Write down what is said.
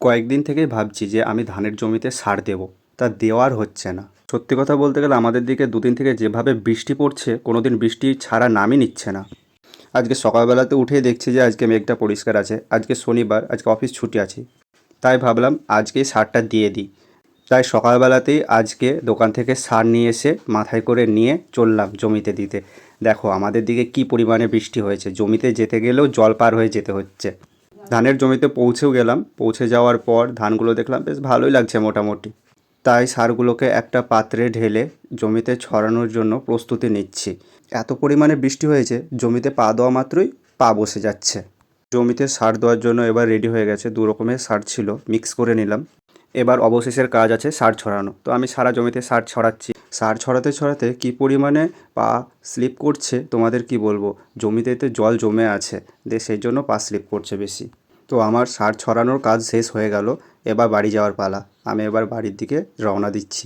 কয়েকদিন থেকেই ভাবছি যে আমি ধানের জমিতে সার দেবো, তা দেওয়ার হচ্ছে না। সত্যি কথা বলতে গেলে আমাদের দিকে দুদিন থেকে যেভাবে বৃষ্টি পড়ছে, কোনো দিন বৃষ্টি ছাড়া নামই নিচ্ছে না। আজকে সকালবেলাতে উঠেই দেখছি যে আজকে মেঘটা পরিষ্কার আছে, আজকে শনিবার, আজকে অফিস ছুটি আছে। তাই ভাবলাম আজকেই সারটা দিয়ে দিই। তাই সকালবেলাতেই আজকে দোকান থেকে সার নিয়ে এসে মাথায় করে নিয়ে চললাম জমিতে দিতে। দেখো আমাদের দিকে কি পরিমাণে বৃষ্টি হয়েছে, জমিতে যেতে গেলেও জল পার হয়ে যেতে হচ্ছে। ধানের জমিতে পৌঁছেও গেলাম, পৌঁছে যাওয়ার পর ধানগুলো দেখলাম বেশ ভালোই লাগছে মোটামুটি। তাই সারগুলোকে একটা পাত্রে ঢেলে জমিতে ছড়ানোর জন্য প্রস্তুতি নিচ্ছি। এত পরিমাণে বৃষ্টি হয়েছে, জমিতে পা দেওয়া মাত্রই পা বসে যাচ্ছে। জমিতে সার দেওয়ার জন্য এবার রেডি হয়ে গেছে, দু রকমের সার ছিল, মিক্স করে নিলাম। এবার অবশেষের কাজ আছে সার ছড়ানো। তো আমি সারা জমিতে সার ছড়াচ্ছি। সার ছড়াতে ছড়াতে কী পরিমাণে পা স্লিপ করছে তোমাদের কি বলবো। জমিতে জল জমে আছে, সেই জন্য পা স্লিপ করছে বেশি। তো আমার সার ছড়ানোর কাজ শেষ হয়ে গেল, এবার বাড়ি যাওয়ার পালা। আমি এবার বাড়ির দিকে রওনা দিচ্ছি।